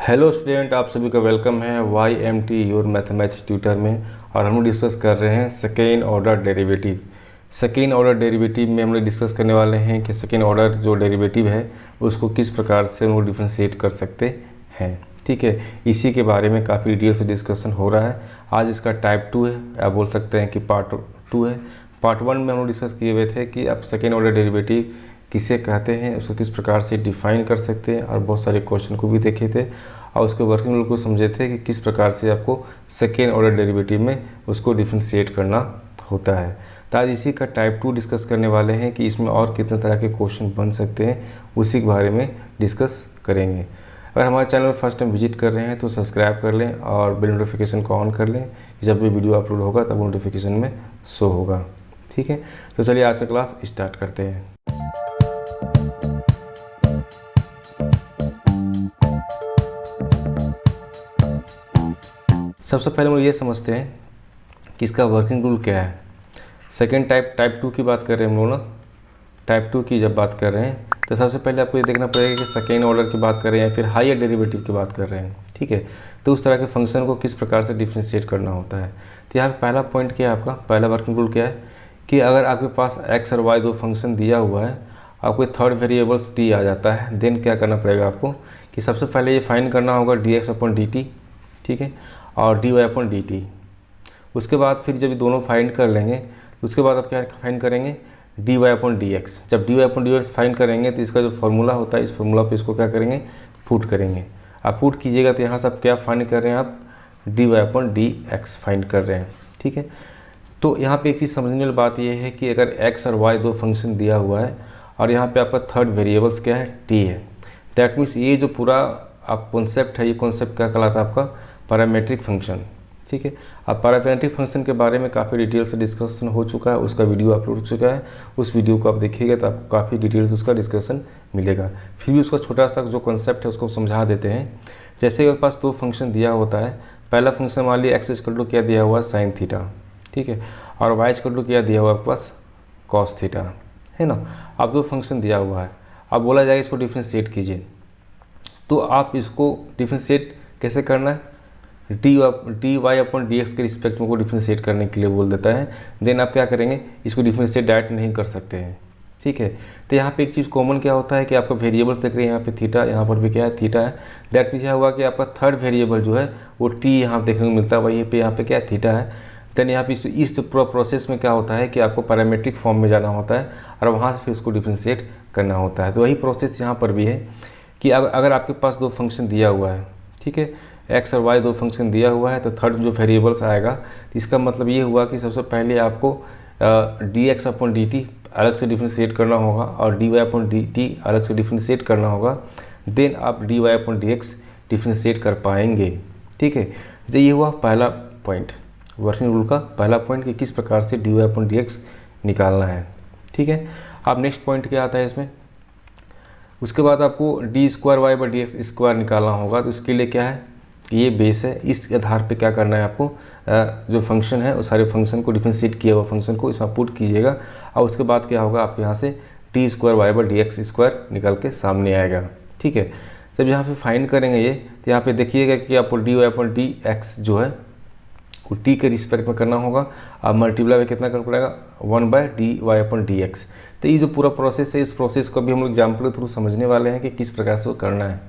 Hello student, आप सभी का वेलकम है YMT योर मैथमेटिक्स ट्यूटर में। और हम लोग डिस्कस कर रहे हैं second order derivative. Second order derivative में हम लोग डिस्कस करने वाले हैं कि सेकेंड ऑर्डर जो डेरिवेटिव है उसको किस प्रकार से हम लोग डिफ्रेंशिएट कर सकते हैं। ठीक है, इसी के बारे में काफ़ी डिटेल से डिस्कशन हो रहा है। आज इसका टाइप 2 है, आप बोल सकते हैं कि पार्ट 2 है। पार्ट 1 में हम लोग डिस्कस किए हुए थे कि आप सेकेंड ऑर्डर डेरिवेटिव किसे कहते हैं, उसको किस प्रकार से डिफाइन कर सकते हैं, और बहुत सारे क्वेश्चन को भी देखे थे और उसके वर्किंग रूल को समझे थे कि किस प्रकार से आपको सेकेंड ऑर्डर डेरिवेटिव में उसको डिफ्रेंशिएट करना होता है। तो आज इसी का टाइप 2 डिस्कस करने वाले हैं कि इसमें और कितने तरह के क्वेश्चन बन सकते हैं, उसी के बारे में डिस्कस करेंगे। अगर हमारे चैनल में फर्स्ट टाइम विजिट कर रहे हैं तो सब्सक्राइब कर लें और बेल नोटिफिकेशन को ऑन कर लें। जब भी वीडियो अपलोड होगा तब नोटिफिकेशन में शो होगा। ठीक है, तो चलिए आज का क्लास स्टार्ट करते हैं। सबसे पहले हम लोग ये समझते हैं कि इसका वर्किंग रूल क्या है। सेकेंड टाइप 2 की बात कर रहे हैं हम लोग ना। टाइप 2 की जब बात कर रहे हैं तो सबसे पहले आपको ये देखना पड़ेगा कि सेकेंड ऑर्डर की बात कर रहे हैं या फिर हायर डेरिवेटिव की बात कर रहे हैं। ठीक है, तो उस तरह के फंक्शन को किस प्रकार से डिफ्रेंशिएट करना होता है। तो यहाँ पर पहला पॉइंट क्या है, आपका पहला वर्किंग रूल क्या है कि अगर आपके पास x और y दो फंक्शन दिया हुआ है, आपको थर्ड वेरिएबल्स t आ जाता है, देन क्या करना पड़ेगा आपको कि सबसे पहले ये फाइंड करना होगा dx/dt। ठीक है, और dy/dt। उसके बाद फिर जब ये दोनों फाइंड कर लेंगे उसके बाद आप क्या फाइंड करेंगे, dy/dx। जब dy/dx फाइंड करेंगे तो इसका जो फार्मूला होता है, इस फार्मूला पे इसको क्या करेंगे, पुट करेंगे। आप पुट कीजिएगा तो यहाँ से आप क्या फाइंड कर रहे हैं, आप dy/dx फाइंड कर रहे हैं। ठीक है, तो यहाँ पे एक चीज़ समझने वाली बात यह है कि अगर x और y दो फंक्शन दिया हुआ है और यहाँ पे आपका थर्ड वेरिएबल्स क्या है, t है, दैट मीन्स ये जो पूरा आप कॉन्सेप्ट है, ये कॉन्सेप्ट क्या कहलाता है, आपका पैरामीट्रिक फंक्शन। ठीक है, अब पैरामीट्रिक फंक्शन के बारे में काफ़ी डिटेल से डिस्कशन हो चुका है, उसका वीडियो अपलोड हो चुका है। उस वीडियो को आप देखिएगा तो आपको काफ़ी डिटेल से उसका डिस्कशन मिलेगा। फिर भी उसका छोटा सा जो कॉन्सेप्ट है उसको समझा देते हैं। जैसे आपके पास दो फंक्शन दिया होता है, पहला फंक्शन मान लिया x = क्या दिया हुआ है, साइन थीटा। ठीक है, और y = क्या दिया हुआ है आपके पास, कॉस थीटा, है ना। अब दो फंक्शन दिया हुआ है, अब बोला जाएगा इसको डिफ्रेंशिएट कीजिए। तो आप इसको डिफ्रेंशिएट कैसे करना है, dy/dx के रिस्पेक्ट में को डिफ्रेंशिएट करने के लिए बोल देता है। देन आप क्या करेंगे, इसको डिफ्रेंशिएट डायरेक्ट नहीं कर सकते हैं। ठीक है, तो यहाँ पे एक चीज़ कॉमन क्या होता है कि आपका वेरिएबल्स देख रहे हैं, यहाँ पे थीटा, यहाँ पर भी क्या है, थीटा है। दैट मीन्स हुआ कि आपका थर्ड वेरिएबल जो है वो t यहाँ देखने को मिलता है, वहीं पे यहाँ पे क्या है, थीटा है। देन यहाँ पे इस पूरा प्रोसेस में क्या होता है कि आपको पैरामीट्रिक फॉर्म में जाना होता है और वहाँ से फिर इसको डिफ्रेंशिएट करना होता है। तो वही प्रोसेस यहाँ पर भी है कि अगर आपके पास दो फंक्शन दिया हुआ है, ठीक है, x और y दो फंक्शन दिया हुआ है, तो थर्ड जो वेरिएबल्स आएगा तो इसका मतलब ये हुआ कि सबसे पहले आपको dx/dt अलग से डिफ्रेंशिएट करना होगा और dy/dt अलग से डिफ्रेंशिएट करना होगा। देन आप dy/dx डिफ्रेंशिएट कर पाएंगे। ठीक है, तो ये हुआ पहला पॉइंट, वर्किंग रूल का पहला पॉइंट कि किस प्रकार से dy/dx निकालना है। ठीक है, अब नेक्स्ट पॉइंट क्या आता है इसमें, उसके बाद आपको d²y/dx² निकालना होगा। तो इसके लिए क्या है, ये बेस है, इस आधार पे क्या करना है आपको, जो फंक्शन है उस सारे फंक्शन को डिफ्रेंशिएट किया हुआ फंक्शन को इसमें पुट कीजिएगा और उसके बाद क्या होगा, आपके यहाँ से d²y/dx² निकल के सामने आएगा। ठीक है, जब यहाँ पे फाइंड करेंगे ये, तो यहाँ पे देखिएगा कि आपको dy/dx जो है वो t के रिस्पेक्ट में करना होगा। अब मल्टीप्लाई में कितना करना पड़ेगा, 1/dy/dx। तो ये जो पूरा प्रोसेस है, इस प्रोसेस को भी हम लोग एग्जाम्पल के थ्रू समझने वाले हैं कि किस प्रकार से वो करना है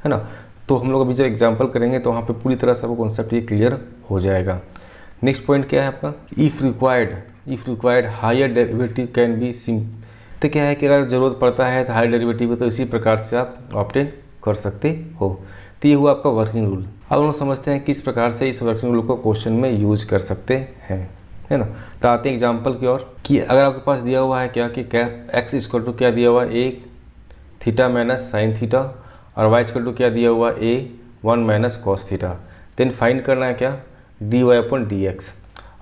ना। तो हम लोग अभी जब एग्जाम्पल करेंगे तो वहाँ पे पूरी तरह से आपको कॉन्सेप्ट ये क्लियर हो जाएगा। नेक्स्ट पॉइंट क्या है आपका, if required higher derivative can be सिम। तो क्या है कि अगर ज़रूरत पड़ता है तो हायर डेरिवेटिव तो इसी प्रकार से आप ऑब्टेन कर सकते हो। तो ये हुआ आपका वर्किंग रूल। अब हम लोग समझते हैं किस प्रकार से इस वर्किंग रूल को क्वेश्चन में यूज कर सकते हैं, है ना। तो आते हैं एग्जाम्पल की ओर कि अगर आपके पास दिया हुआ है क्या कि x = क्या दिया हुआ है, a θ - sin थीटा, और y = क्या दिया हुआ a 1 - cos theta. Then find करना है क्या, dy/dx,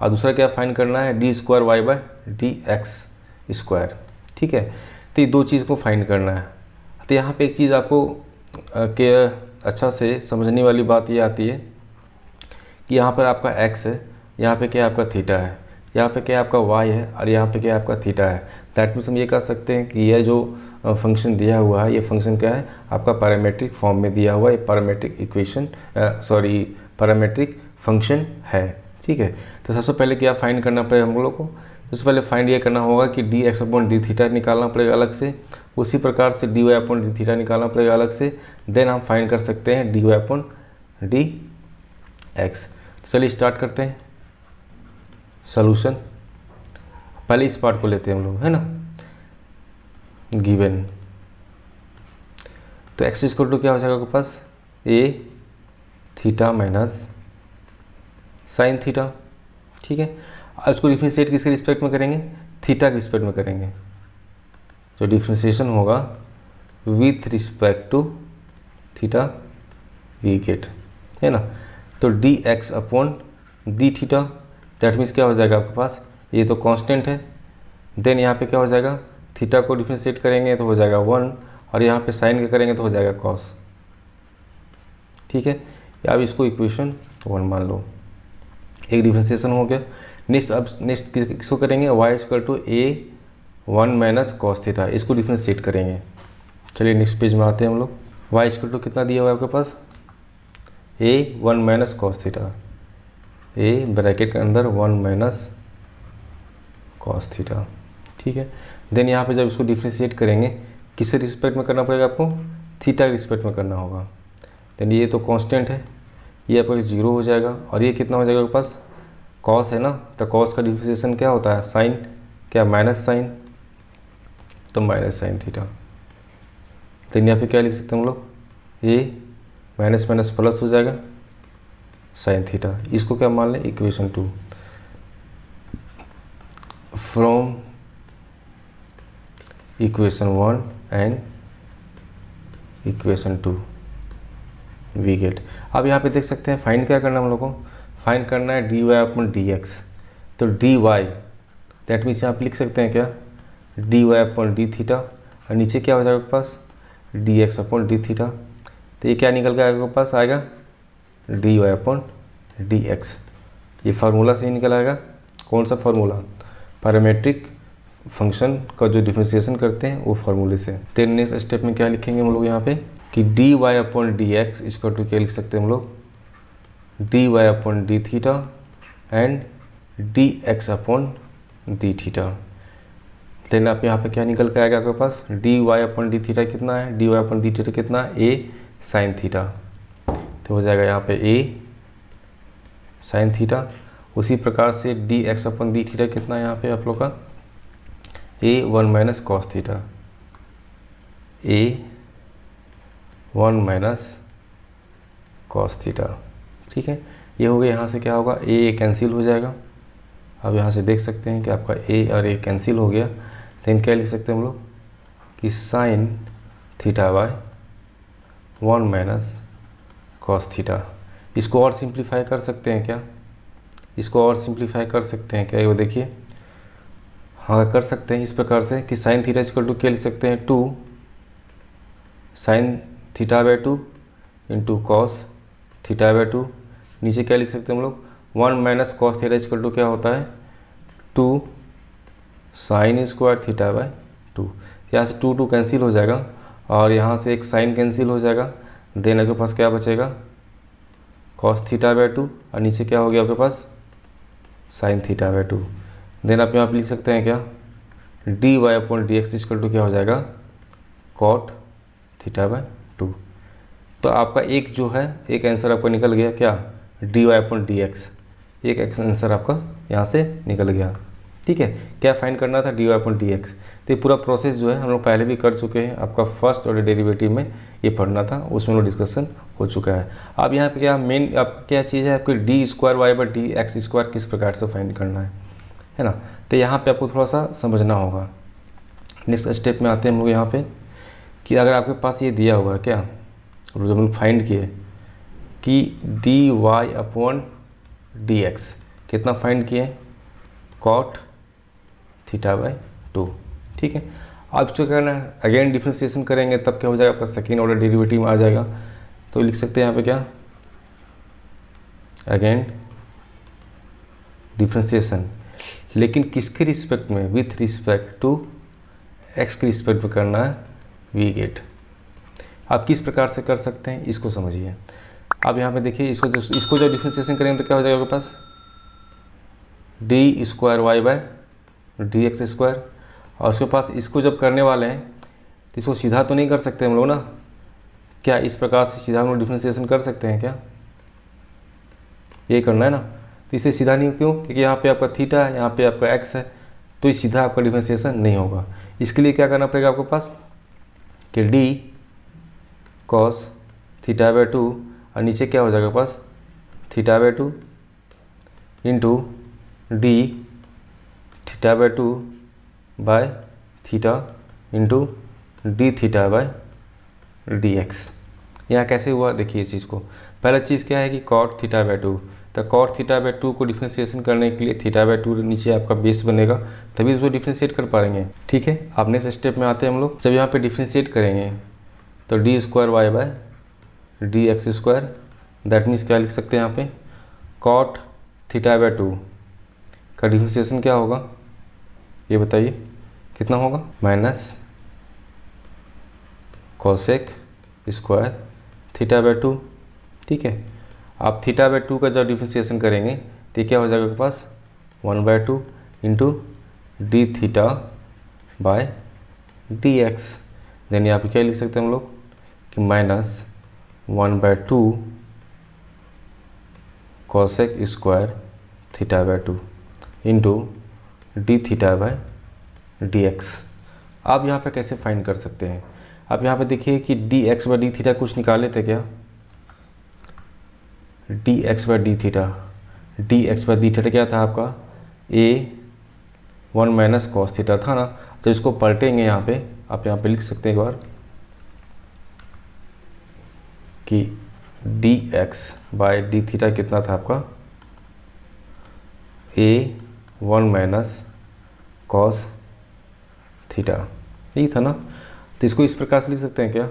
और दूसरा क्या फाइंड करना है, d²y/dx²। ठीक है, तो ये दो चीज़ को फाइंड करना है। तो यहाँ पे एक चीज़ आपको के अच्छा से समझने वाली बात ये आती है कि यहाँ पर आपका x है, यहाँ पे क्या आपका थीटा है, यहाँ पे क्या आपका y है और यहाँ पे क्या आपका थीटा है। दैट मीन्स हम ये कह सकते हैं कि यह जो फंक्शन दिया हुआ है ये फंक्शन क्या है, आपका पैरामीट्रिक फॉर्म में दिया हुआ है, पैरामीट्रिक इक्वेशन पैरामीट्रिक फंक्शन है। ठीक है, तो सबसे पहले क्या फाइंड करना पड़ेगा हम लोग को, सबसे पहले फाइंड ये करना होगा कि D x upon D theta निकालना पड़ेगा अलग से, उसी प्रकार से d Y upon D theta निकालना पड़ेगा अलग से, देन हम फाइंड कर सकते हैं d Y upon D x. चलिए स्टार्ट करते हैं सॉल्यूशन। पहले इस पार्ट को लेते हैं हम लोग, है ना, गिवन। तो एक्स इक्वल टू क्या हो जाएगा आपके पास, ए थीटा माइनस साइन थीटा। ठीक है, अब इसको डिफ्रेंशिएट किसके रिस्पेक्ट में करेंगे, थीटा के रिस्पेक्ट में करेंगे। जो डिफ्रेंशिएशन होगा with respect to theta we get, है ना। तो d x upon D theta, that means क्या हो जाएगा आपके पास, ये तो कांस्टेंट है, देन यहाँ पे क्या हो जाएगा, थीटा को डिफ्रेंशिएट करेंगे तो हो जाएगा 1, और यहाँ पे साइन का करेंगे तो हो जाएगा कॉस। ठीक है, अब इसको इक्वेशन 1 मान लो, एक डिफ्रेंशिएशन हो गया। नेक्स्ट किसको करेंगे, y equal to a 1 minus cos theta, इसको डिफ्रेंशिएट करेंगे। चलिए नेक्स्ट पेज में आते हैं हम लोग। वाई इक्वल टू कितना दिया हुआ है आपके पास, ए 1 minus cos theta, A bracket के अंदर 1 माइनस कॉस थीटा। ठीक है, देन यहाँ पे जब इसको डिफ्रेंशिएट करेंगे किससे रिस्पेक्ट में करना पड़ेगा आपको, थीटा के रिस्पेक्ट में करना होगा। देन ये तो कांस्टेंट है, ये आपका 0 हो जाएगा, और ये कितना हो जाएगा आपके पास, कॉस है ना, तो कॉस का डिफ्रेंशिएशन क्या होता है, साइन, क्या माइनस साइन, तो माइनस साइन थीटा। देन यहाँ पे क्या लिख सकते हैं हम लोग, ये माइनस माइनस प्लस हो जाएगा साइन थीटा। इसको क्या मान लें, equation 2 from equation 1 and equation 2 we get. अब यहाँ पे देख सकते हैं फाइंड क्या करना है हम लोग को, फाइंड करना है D Y upon D x. तो डी वाई दैट मीन्स यहाँ पे लिख सकते हैं क्या, D Y upon D theta, और नीचे क्या हो जाएगा आपके पास, D x upon D theta. तो ये क्या निकल के आपके पास आएगा, D Y upon D X. ये फार्मूला से ही निकल आएगा, कौन सा फार्मूला, पैरामीट्रिक फंक्शन का जो डिफ्रेंशिएशन करते हैं वो फार्मूले से। तो नेक्स्ट स्टेप में क्या लिखेंगे हम लोग यहाँ पे कि D Y upon D X इसको टू क्या लिख सकते हैं हम लोग, D Y upon D theta and D x upon D theta. Then आप यहाँ पे क्या निकल के आएगा आपके पास, D Y upon D theta कितना है, D Y upon D theta कितना है, ए साइन थीटा, तो हो जाएगा यहाँ पे ए साइन थीटा। उसी प्रकार से D x upon D theta कितना है यहाँ पे आप लोग का, ए 1 माइनस कॉस थीटा, ए 1 माइनस कॉस थीटा। ठीक है, ये हो गया, यहाँ से क्या होगा, ए कैंसिल हो जाएगा। अब यहाँ से देख सकते हैं कि आपका ए और ए कैंसिल हो गया। देन क्या लिख सकते हैं हम लोग कि sign theta bye 1 minus cos theta. इसको और सिंप्लीफाई कर सकते हैं क्या, इसको और सिंप्लीफाई कर सकते हैं क्या, ये देखिए, हाँ कर सकते हैं इस प्रकार से कि साइन थीटा इक्वल टू क्या लिख सकते हैं, 2 sine theta by 2 into cos theta by 2। नीचे क्या लिख सकते हैं हम लोग, 1 minus cos theta equal to क्या होता है, 2 साइन स्क्वायर थीटा बाय 2। यहाँ से 2 कैंसिल हो जाएगा, और यहाँ से एक साइन कैंसिल हो जाएगा। देन आपके पास क्या बचेगा, कॉस थीटा बाय 2, और नीचे क्या हो गया आपके पास, साइन थीटा बाय 2। देन आप यहाँ पे लिख सकते हैं क्या, D Y upon D x equal to क्या हो जाएगा, कॉट थीटा बाय 2। तो आपका एक जो है, एक आंसर आपका निकल गया क्या, D Y upon D x, एक आंसर आपका यहाँ से निकल गया। ठीक है, क्या फाइंड करना था, d Y upon D x. तो ये पूरा प्रोसेस जो है हम लोग पहले भी कर चुके हैं, आपका फर्स्ट ऑर्डर डेरिवेटिव में ये पढ़ना था, उसमें लोग डिस्कशन हो चुका है। अब यहाँ पे क्या मेन आपका क्या चीज़ है, आपकी d square Y by D x square किस प्रकार से फाइंड करना है ना। तो यहाँ पे आपको थोड़ा सा समझना होगा। नेक्स्ट स्टेप में आते हैं हम लोग यहाँ पे कि अगर आपके पास ये दिया हुआ है क्या, जब हम फाइंड किए कि D Y upon D x कितना फाइंड किए, कॉट थीटा बाय 2। ठीक है, अब जो करना है अगेन डिफ्रेंशिएशन करेंगे तब क्या हो जाएगा, आपका सेकेंड ऑर्डर डेरिवेटिव में आ जाएगा। तो लिख सकते हैं यहाँ पे क्या, अगेन डिफ्रेंशिएशन, लेकिन किसके रिस्पेक्ट में, विथ रिस्पेक्ट टू एक्स के रिस्पेक्ट में करना है वी गेट। आप किस प्रकार से कर सकते हैं इसको समझिए। अब यहाँ पे देखिए इसको जब डिफ्रेंशिएशन करेंगे तो क्या हो जाएगा आपके पास D square Y by D x square. और उसके पास इसको जब करने वाले हैं तो इसको सीधा तो नहीं कर सकते हम लोग ना, क्या इस प्रकार से सीधा हम लोग डिफ्रेंशिएशन कर सकते हैं क्या? ये करना है ना, तो इसे सीधा नहीं, क्यों? क्योंकि यहाँ पे आपका थीटा है, यहाँ पे आपका एक्स है, तो ये सीधा आपका डिफ्रेंशिएशन नहीं होगा। इसके लिए क्या करना पड़ेगा आपके पास कि डी कॉस थीटा बाय 2 और नीचे क्या हो जाएगा पास theta by 2 into D theta by 2 by theta into D theta by D X. यहाँ कैसे हुआ देखिए इस चीज़ को। पहला चीज़ क्या है कि कॉट थीटा बाय 2, तो कॉट थीटा बाय 2 को डिफ्रेंशिएशन करने के लिए थीटा बाय 2 नीचे आपका बेस बनेगा, तभी उसको डिफ्रेंशिएट कर पाएंगे। ठीक है, अब नेक्स्ट स्टेप में आते हैं हम लोग। जब यहाँ पे डिफ्रेंशिएट करेंगे तो d square Y by D x square, that means क्या लिख सकते हैं यहाँ पे कॉट थीटा बाय 2 का डिफ्रेंशिएशन क्या होगा ये बताइए, कितना होगा minus cosec square theta by 2। ठीक है, आप थीटा बाय 2 का जब डिफ्रेंशिएशन करेंगे तो ये क्या हो जाएगा आपके पास 1/2 into D theta by D x. Then यहाँ पे क्या लिख सकते हैं हम लोग कि minus 1/2 cosec square theta by 2 into D theta by D x. आप यहाँ पे कैसे फाइंड कर सकते हैं? आप यहाँ पे देखिए कि D X by D theta कुछ निकाले थे क्या? D X by D theta, D X by D theta क्या था आपका A 1 माइनस कॉस थीटा था ना। तो इसको पलटेंगे यहाँ पे, आप यहाँ पे लिख सकते हैं एक बार कि D X by D theta कितना था आपका A 1 माइनस कॉस थीटा, यही था ना। तो इसको इस प्रकार से लिख सकते हैं क्या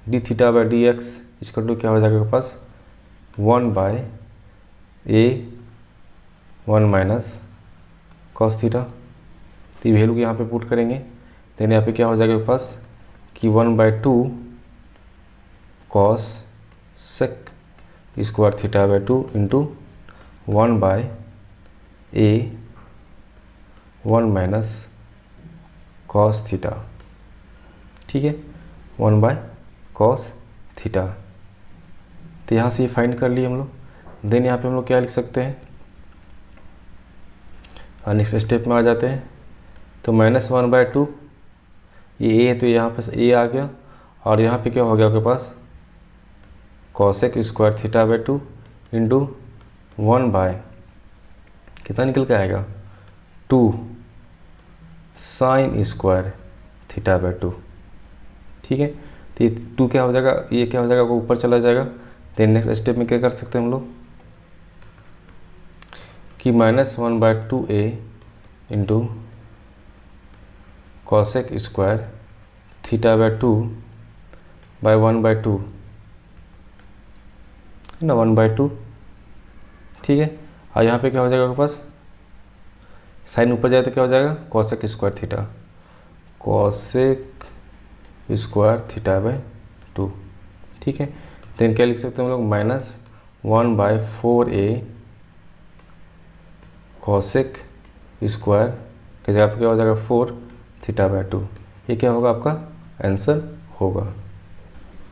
d theta by D x इसका टू क्या हो जाएगा आपके पास 1 by A 1 minus cos theta. तो ये वैल्यू यहाँ पे पुट करेंगे, देन यहाँ पे क्या हो जाएगा आपके पास कि 1/2 cosec square theta by 2 into 1 by A 1 minus cos theta. ठीक है, 1 बाय कॉस थीटा। तो यहाँ से ये फाइंड कर लिए हम लोग। देन यहाँ पे हम लोग क्या लिख सकते हैं, नेक्स्ट स्टेप में आ जाते हैं। तो -1/2 ये ए है तो यहाँ पे ए आ गया, और यहाँ पे क्या हो गया आपके पास cosec square theta by 2 into 1 by कितना निकल के आएगा 2 साइन स्क्वायर थीटा बाय 2। ठीक है, तो ये 2 क्या हो जाएगा, ये क्या हो जाएगा वो ऊपर चला जाएगा। देन नेक्स्ट स्टेप में क्या कर सकते हैं हम लोग कि -1/2A into cosec square theta by 2 by 1/2 है ना 1/2। ठीक है, और यहाँ पे क्या हो जाएगा आपके पास साइन ऊपर जाए तो क्या हो जाएगा cosec square theta, cosec square theta by 2। ठीक है, देन क्या लिख सकते हैं हम लोग -1/4A कॉसेक स्क्वायर के जगह पे क्या हो जाएगा 4 थीटा बाय 2। ये क्या होगा आपका आंसर होगा।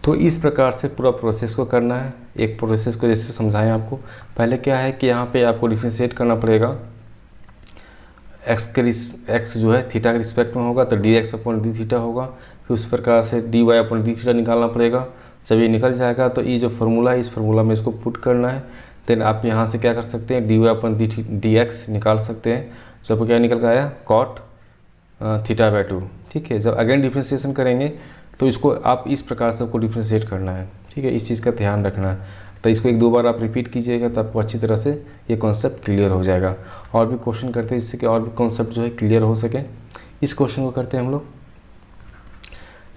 तो इस प्रकार से पूरा प्रोसेस को करना है। एक प्रोसेस को जैसे समझाएं आपको, पहले क्या है कि यहाँ पे आपको डिफ्रेंशिएट करना पड़ेगा। एक्स जो है थीटा के रिस्पेक्ट में होगा तो d x upon D theta होगा, फिर उस प्रकार से d Y upon D theta निकालना पड़ेगा। जब ये निकल जाएगा तो ये जो फार्मूला है इस फार्मूला में इसको पुट करना है। देन आप यहाँ से क्या कर सकते हैं d Y upon D x निकाल सकते हैं, जो आपको क्या निकल के आया कॉट थीटा बाय 2। ठीक है, जब अगेन डिफ्रेंशिएशन करेंगे तो इसको आप इस प्रकार से आपको डिफ्रेंशिएट करना है। ठीक है, इस चीज़ का ध्यान रखना है। तो इसको 1-2 बार आप रिपीट कीजिएगा तो आपको अच्छी तरह से ये कॉन्सेप्ट क्लियर हो जाएगा। और भी क्वेश्चन करते हैं जिससे कि और भी कॉन्सेप्ट जो है क्लियर हो सके। इस क्वेश्चन को करते हैं हम लोग।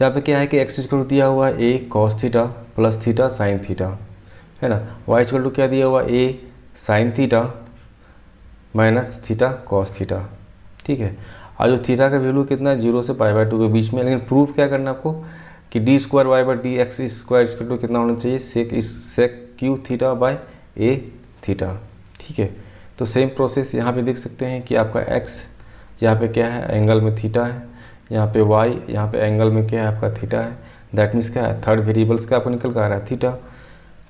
यहाँ पे क्या है कि एक्स इक्वल दिया हुआ है A cos theta plus theta sine theta, है ना। वाई इक्वल टू क्या दिया हुआ A sine theta minus theta cos theta. ठीक है, और जो थीटा का वैल्यू कितना है 0 से π/2 के बीच में। लेकिन प्रूफ क्या करना है आपको कि d²y/dx कितना होना चाहिए sec q theta by a theta. ठीक है, तो सेम प्रोसेस यहाँ पे देख सकते हैं कि आपका x यहाँ पे क्या है, एंगल में थीटा है, यहाँ पे y यहाँ पे एंगल में क्या है आपका थीटा है। दैट मीन्स क्या है, थर्ड वेरिएबल्स का आपको निकल कर आ रहा है थीटा।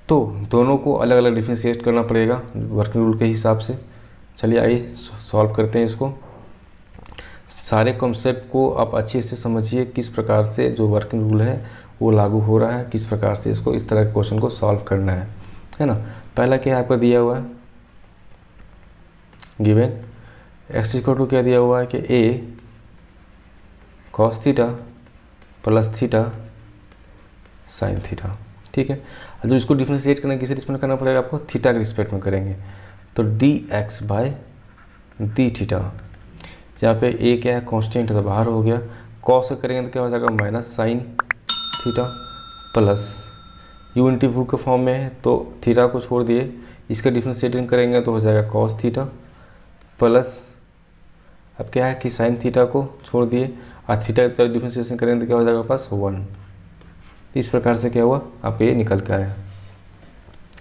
तो दोनों को अलग अलग डिफ्रेंशिएट करना पड़ेगा वर्किंग रूल के हिसाब से। चलिए आइए सॉल्व करते हैं इसको। सारे कॉन्सेप्ट को आप अच्छे से समझिए, किस प्रकार से जो वर्किंग रूल है वो लागू हो रहा है, किस प्रकार से इसको इस तरह के क्वेश्चन को सॉल्व करना है ना। पहला क्या आपको दिया हुआ है, गिवन x इक्वल टू क्या दिया हुआ है कि a cos theta plus theta sine theta. ठीक है, जब इसको डिफ्रेंशिएट करना किसी रिस्पेक्ट में करना पड़ेगा आपको, थीटा के रिस्पेक्ट में करेंगे। तो dx बाय डी थीटा, यहाँ पे a क्या है कांस्टेंट है तो बाहर हो गया, cos से करेंगे तो क्या हो जाएगा minus sine theta plus unity view के फॉर्म में है तो थीटा को छोड़ दिए, इसका डिफ्रेंशिएटिंग करेंगे तो हो जाएगा cos थीटा प्लस अब क्या है कि साइन थीटा को छोड़ दिए और थीटा का डिफ्रेंशिएशन करेंगे तो क्या हो जाएगा पास 1। इस प्रकार से क्या हुआ आपका ये निकल के आया।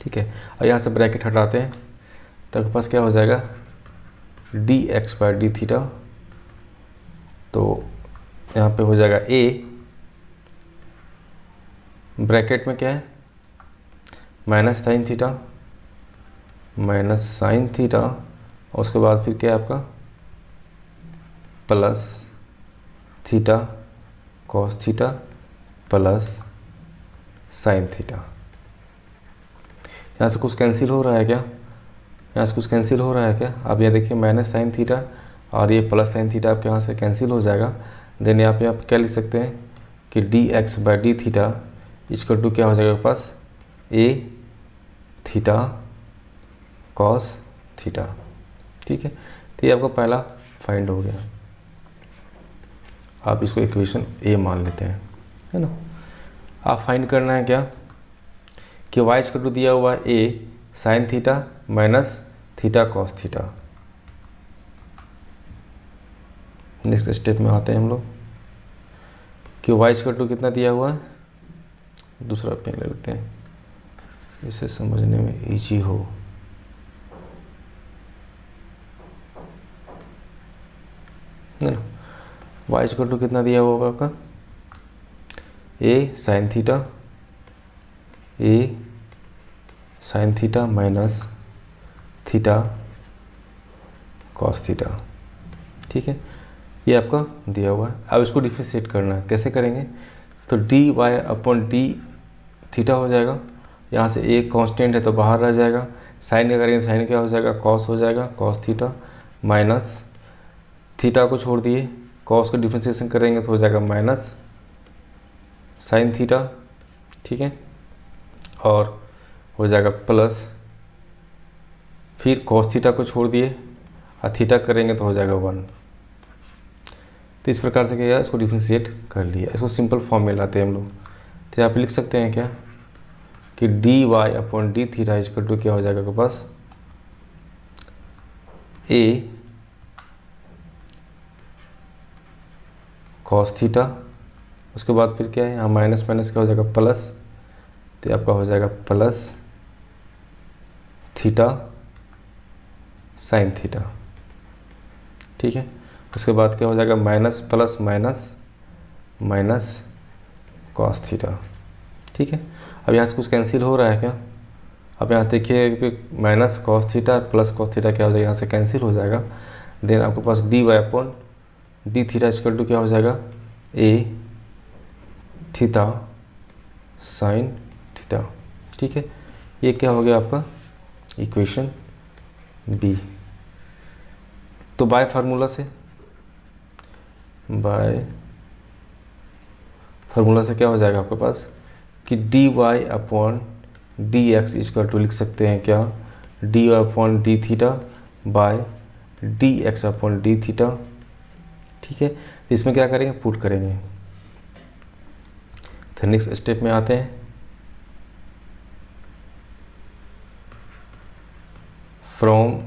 ठीक है, और यहाँ से ब्रैकेट हटाते हैं तो आपके पास क्या हो जाएगा dx बाय डी थीटा। तो यहाँ पे हो जाएगा a ब्रैकेट में क्या है माइनस साइन थीटा और उसके बाद फिर क्या है आपका plus theta cos theta plus sine theta. यहाँ से कुछ कैंसिल हो रहा है क्या, यहाँ से कुछ कैंसिल हो रहा है क्या, आप यहाँ देखिए माइनस साइन थीटा और ये प्लस साइन थीटा आपके यहाँ से कैंसिल हो जाएगा। देन यहाँ पे आप क्या लिख सकते हैं कि dx by D theta equal to क्या हो जाएगा पास a थीटा कॉस थीटा। ठीक है, तो ये आपका पहला फाइंड हो गया, आप इसको इक्वेशन a मान लेते हैं, है ना। आप फाइंड करना है क्या कि y इक्वल टू दिया हुआ a sign theta minus theta cos theta. Next step में आते हैं हम लोग कि y इक्वल टू कितना दिया हुआ है, दूसरा पेन ले लेते हैं इसे समझने में इजी हो। है ना, y इक्वल टू कितना दिया हुआ आपका a sign theta minus theta cos theta. ठीक है, ये आपका दिया हुआ है। अब इसको डिफ्रेंशिएट करना है, कैसे करेंगे तो dy अपॉन डी थीटा हो जाएगा, यहाँ से a कांस्टेंट है तो बाहर रह जाएगा, साइन का करेंगे साइन क्या हो जाएगा कॉस हो जाएगा कॉस थीटा माइनस थीटा को छोड़ दिए, कॉस का डिफ्रेंशिएशन करेंगे तो हो जाएगा माइनस साइन थीटा। ठीक है, और हो जाएगा प्लस फिर कॉस थीटा को छोड़ दिए और थीटा करेंगे तो हो जाएगा 1। तो इस प्रकार से क्या इसको डिफ्रेंशिएट कर लिया, इसको सिंपल फॉर्म में लाते हैं हम लोग। तो यहाँ पे लिख सकते हैं क्या कि dy upon D theta equal to क्या हो जाएगा आपके पास a कॉस थीटा, उसके बाद फिर क्या है यहाँ माइनस माइनस क्या हो जाएगा प्लस, तो आपका हो जाएगा प्लस थीटा साइन थीटा। ठीक है, उसके बाद क्या हो जाएगा minus plus minus minus cos theta. ठीक है, अब यहाँ से कुछ कैंसिल हो रहा है क्या, अब यहाँ देखिए कि minus cos theta plus cos theta क्या हो जाएगा यहाँ से कैंसिल हो जाएगा। देन आपके पास dy upon D theta equal to क्या हो जाएगा a थीटा साइन थीटा। ठीक है, ये क्या हो गया आपका इक्वेशन b। तो बाय फार्मूला से क्या हो जाएगा आपके पास कि dy upon D x equal to लिख सकते हैं क्या dy upon D theta by D x upon D theta. ठीक है, इसमें क्या करेंगे पुट करेंगे। तो नेक्स्ट स्टेप में आते हैं, from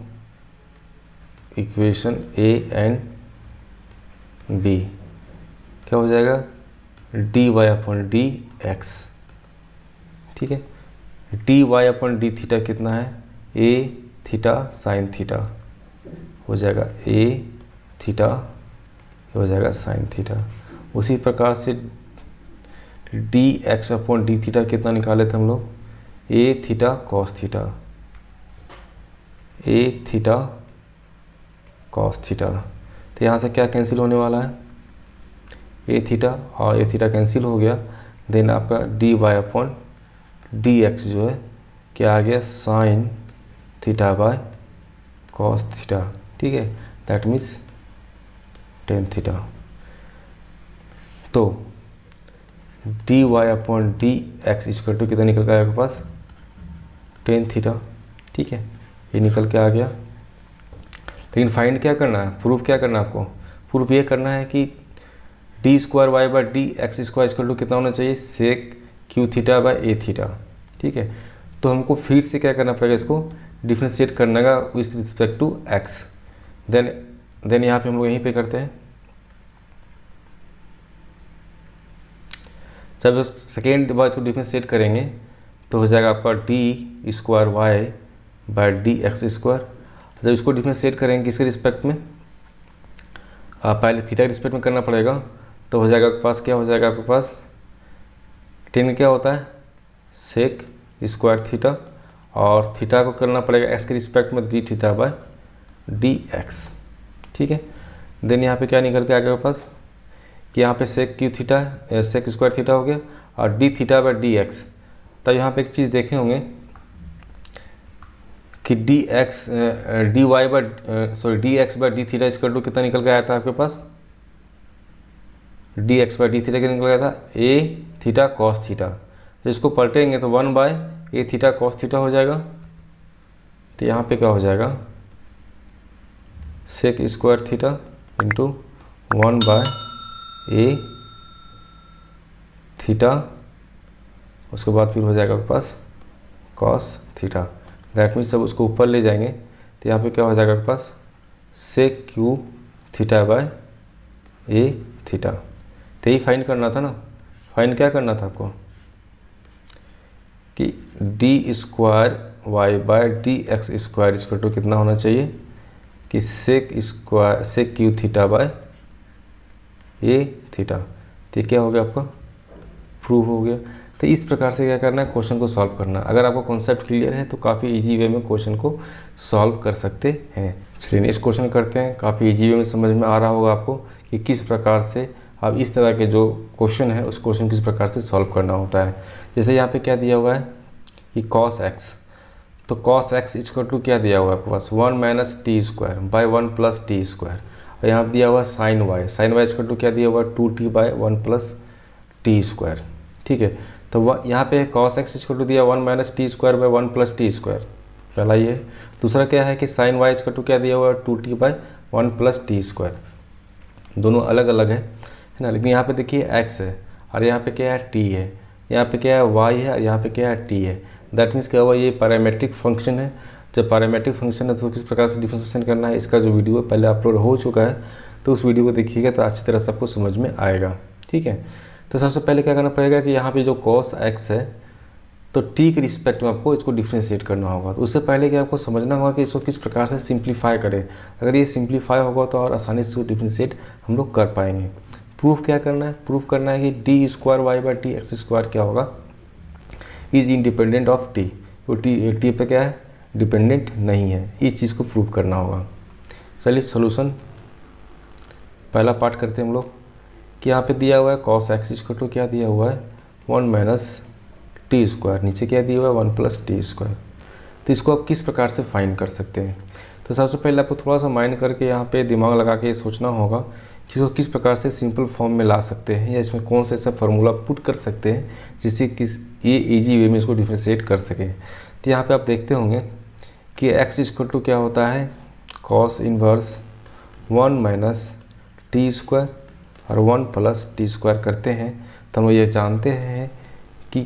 equation a and b, क्या हो जाएगा dy अपॉन डी एक्स, ठीक है। dy अपॉन डी थीटा कितना है a थीटा साइन थीटा, हो जाएगा a थीटा, हो जाएगा साइन थीटा। उसी प्रकार से D x upon D theta कितना निकाले थे हम लोग, a theta cos theta, a theta cos theta. तो यहाँ से क्या कैंसिल होने वाला है, ए थीटा और ए थीटा कैंसिल हो गया। देन आपका d Y upon D x जो है क्या आ गया sine theta by cos theta, ठीक है, दैट मीन्स टेन थीटा। तो D Y upon D x equal to कितना निकल के आया आपके पास, टेन थीटा, ठीक है, ये निकल के आ गया। लेकिन फाइंड क्या करना है, प्रूफ क्या करना है आपको, प्रूफ ये करना है कि D square Y by D x square equal to कितना होना चाहिए, sec Q theta by A theta, ठीक है। तो हमको फिर से क्या करना पड़ेगा, इसको डिफ्रेंशिएट करने का with respect to x. Then यहाँ पे हम लोग यहीं पे करते हैं, जब सेकेंड बार इसको डिफ्रेंशिएट करेंगे तो हो जाएगा आपका d square Y by D x square. जब इसको डिफ्रेंशिएट करेंगे किसके रिस्पेक्ट में, पहले थीटा के रिस्पेक्ट में करना पड़ेगा, तो हो जाएगा आपके पास, क्या हो जाएगा आपके पास, टेन क्या होता है सेक स्क्वायर थीटा, और थीटा को करना पड़ेगा एक्स के रिस्पेक्ट में D theta by D x, ठीक है। देन यहाँ पे क्या निकल के आ गया आपके पास कि यहाँ पे sec Q theta sec square theta हो गया और D theta by D X. तब यहाँ पे एक चीज़ देखे होंगे कि D X D Y by sorry D X by D theta equal to कितना निकल के आया था आपके पास, D X by D theta क्या निकल गया था, ए थीटा कॉस थीटा। जब इसको पलटेंगे तो 1 by A theta cos theta हो जाएगा। तो यहाँ पे क्या हो जाएगा sec square theta into 1 by A theta, उसके बाद फिर हो जाएगा आपके पास कॉस थीटा। दैट मीन्स जब उसको ऊपर ले जाएंगे तो यहाँ पे क्या हो जाएगा आपके पास sec Q theta by A theta. तो यही फाइंड करना था ना, फाइंड क्या करना था आपको कि D square Y by D x square equal to कितना होना चाहिए कि sec square sec Q theta by A theta. तो क्या हो गया आपका प्रूव हो गया। तो इस प्रकार से क्या करना है, क्वेश्चन को सॉल्व करना। अगर आपको कॉन्सेप्ट क्लियर है तो काफ़ी इजी वे में क्वेश्चन को सॉल्व कर सकते हैं। चलिए नेक्स्ट क्वेश्चन करते हैं। काफ़ी इजी वे में समझ में आ रहा होगा आपको कि किस प्रकार से अब इस तरह के जो क्वेश्चन है उस क्वेश्चन किस प्रकार से सॉल्व करना होता है। जैसे यहाँ पे क्या दिया हुआ है कि कॉस एक्स, तो कॉस एक्स इक्वल टू क्या दिया हुआ है आपके पास 1 minus t square by 1 plus t square. और यहाँ दिया हुआ है sine y, sine y equal to क्या दिया हुआ है 2t by 1 plus t square, ठीक है। तो यहाँ पे कॉस एक्स इक्वल टू दिया 1 minus t square by 1 plus t square, पहला ये। दूसरा क्या है कि साइन वाई इक्वल टू क्या दिया हुआ है 2t by 1 plus t square. दोनों अलग अलग है ना, लेकिन यहाँ पे देखिए x है और यहाँ पे क्या है t है, यहाँ पे क्या है y है और यहाँ पे क्या है t है। दैट मीन्स क्या हुआ, ये पैरामीट्रिक फंक्शन है। जब पैरामीट्रिक फंक्शन है तो किस प्रकार से डिफरेंशिएशन करना है, इसका जो वीडियो पहले अपलोड हो चुका है तो उस वीडियो को देखिएगा तो अच्छी तरह से आपको समझ में आएगा, ठीक है। तो सबसे पहले क्या करना पड़ेगा कि यहाँ पे जो cos x है तो t के रिस्पेक्ट में आपको इसको डिफ्रेंशिएट करना होगा। तो उससे पहले कि आपको समझना होगा कि इसको किस प्रकार से सिंप्लीफाई करें। अगर ये सिंप्लीफाई होगा तो और आसानी से डिफ्रेंशिएट हम लोग कर पाएंगे। प्रूफ क्या करना है, प्रूफ करना है कि D square Y by t x square क्या होगा इज इंडिपेंडेंट ऑफ टी। तो टी पे क्या है डिपेंडेंट नहीं है, इस चीज़ को प्रूव करना होगा। चलिए सोल्यूशन पहला पार्ट करते हैं हम लोग कि यहाँ पे दिया हुआ है कॉस एक्स इक्वल टू क्या दिया हुआ है 1 माइनस टी स्क्वायर, नीचे क्या दिया हुआ है 1 प्लस टी स्क्वायर। तो इसको आप किस प्रकार से फाइंड कर सकते हैं। तो सबसे पहले आपको थोड़ा सा माइंड करके यहाँ पे दिमाग लगा के सोचना होगा कि इसको किस प्रकार से सिंपल फॉर्म में ला सकते हैं या इसमें कौन सा ऐसा फार्मूला पुट कर सकते हैं जिससे ये इजी वे में इसको डिफ्रेंशिएट कर सकें। तो यहाँ पे आप देखते होंगे कि x इक्वल टू क्या होता है cos inverse 1 minus t square और 1 प्लस टी स्क्वायर करते हैं तो हम ये जानते हैं कि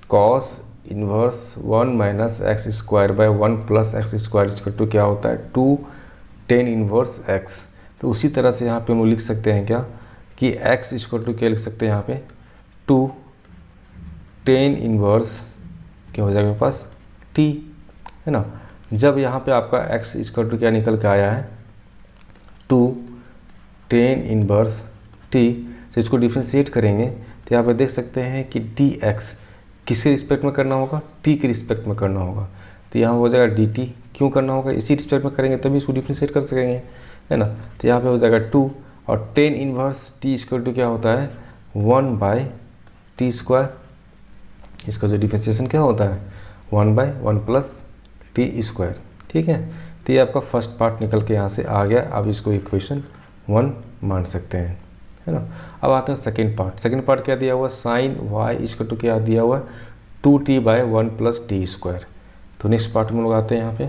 cos inverse 1 minus x square by 1 plus x square equal to क्या होता है 2 tan इन्वर्स x। तो उसी तरह से यहाँ पे हम लोग लिख सकते हैं क्या कि x इक्वल टू क्या लिख सकते हैं यहाँ पे 2 tan इनवर्स क्या हो जाएगा मेरे पास t, है ना। जब यहाँ पे आपका x इक्वल टू क्या निकल के आया है 2 tan इनवर्स t, तो इसको डिफ्रेंशिएट करेंगे तो यहाँ पे देख सकते हैं कि dx किसके रिस्पेक्ट में करना होगा, t के रिस्पेक्ट में करना होगा। तो यहाँ हो जाएगा dt, क्यों करना होगा, इसी रिस्पेक्ट में करेंगे तभी इसको डिफ्रेंशिएट कर सकेंगे, है ना। तो यहाँ पे हो जाएगा 2 और tan inverse t equal to क्या होता है 1/t²। इसका जो डिफ्रेंशिएशन क्या होता है 1/1 + t², ठीक है। तो ये आपका फर्स्ट पार्ट निकल के यहाँ से आ गया। अब इसको इक्वेशन 1 मान सकते हैं, है ना। अब आते हैं सेकेंड पार्ट। सेकेंड पार्ट क्या दिया हुआ है साइन y इक्वल टू क्या दिया हुआ है 2t/1 + t²। तो नेक्स्ट पार्ट में लोग आते हैं। यहाँ पे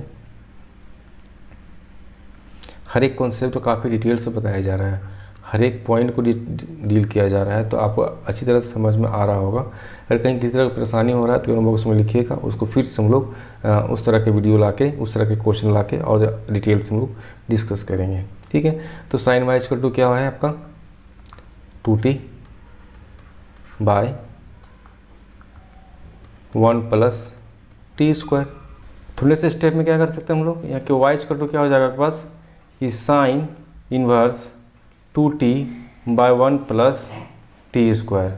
हर एक कॉन्सेप्ट तो काफ़ी डिटेल से बताया जा रहा है, हर एक पॉइंट को डील किया जा रहा है, तो आपको अच्छी तरह से समझ में आ रहा होगा। अगर कहीं किसी तरह की परेशानी हो रहा है तो कमेंट बॉक्स में लिखिएगा, उसको फिर से हम लोग उस तरह के वीडियो लाके, उस तरह के क्वेश्चन लाके और डिटेल से हम लोग डिस्कस करेंगे, ठीक है। तो साइन y इक्वल टू क्या है आपका 2t/1 + t²। थोड़े से स्टेप में क्या कर सकते हैं हम लोग, यहाँ के y इक्वल टू क्या हो जाएगा आपके पास कि sine inverse 2t/1 + t²।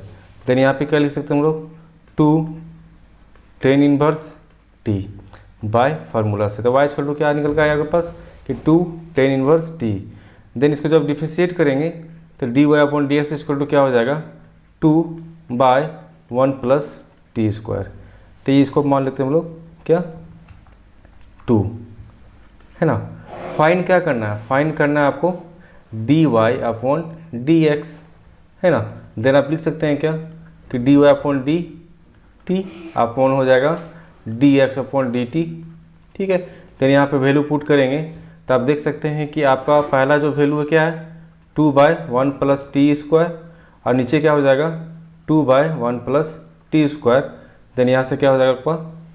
Then यहाँ पे क्या लिख सकते हैं हम लोग 2 tan inverse t bye formula से। तो y इक्वल टू क्या निकल के आएगा आपके पास कि 2 tan इनवर्स t। देन इसको जब डिफ्रेंशिएट करेंगे तो dy/dx इक्वल टू क्या हो जाएगा 2/1 + t²। तो ये इसको मान लेते हैं हम लोग क्या 2, है ना। फाइन क्या करना है, फाइन करना है आपको dy/dx, है ना। देन आप लिख सकते हैं क्या कि dy/dt अपॉन हो जाएगा dx/dt, ठीक है। देन यहाँ पे वैल्यू पुट करेंगे तो आप देख सकते हैं कि आपका पहला जो वैल्यू है क्या है 2/1 + t², और नीचे क्या हो जाएगा 2/1 + t²। देन यहाँ से क्या हो जाएगा आपका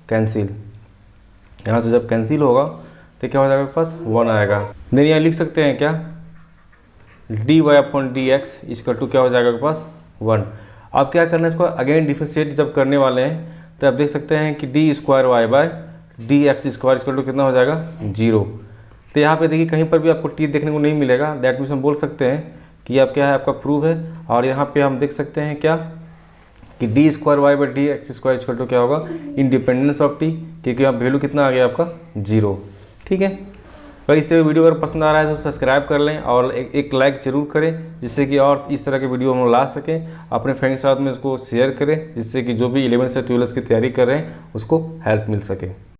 कैंसिल, यहाँ से जब कैंसिल होगा तो क्या हो जाएगा आपके पास 1 आएगा। देन यहाँ लिख सकते हैं क्या dy/dx इक्वल टू क्या हो जाएगा आपके पास 1। अब क्या करना है, इसको अगेन डिफ्रेंशिएट जब करने वाले हैं तो आप देख सकते हैं कि d²y/dx² इक्वल टू कितना हो जाएगा 0। तो यहाँ पे देखिए कहीं पर भी आपको t देखने को नहीं मिलेगा, दैट मीन्स हम बोल सकते हैं कि आप क्या है आपका प्रूव है। और यहाँ पे हम देख सकते हैं क्या कि d²y/dx² इक्वल टू क्या होगा इंडिपेंडेंस ऑफ t, क्योंकि यहाँ वैल्यू कितना आ गया आपका 0, ठीक है। अगर इस तरह वीडियो अगर पसंद आ रहा है तो सब्सक्राइब कर लें और एक लाइक ज़रूर करें, जिससे कि और इस तरह के वीडियो हम ला सकें। अपने फ्रेंड के साथ में इसको शेयर करें, जिससे कि जो भी 11 से 12 की तैयारी कर रहे हैं उसको हेल्प मिल सके।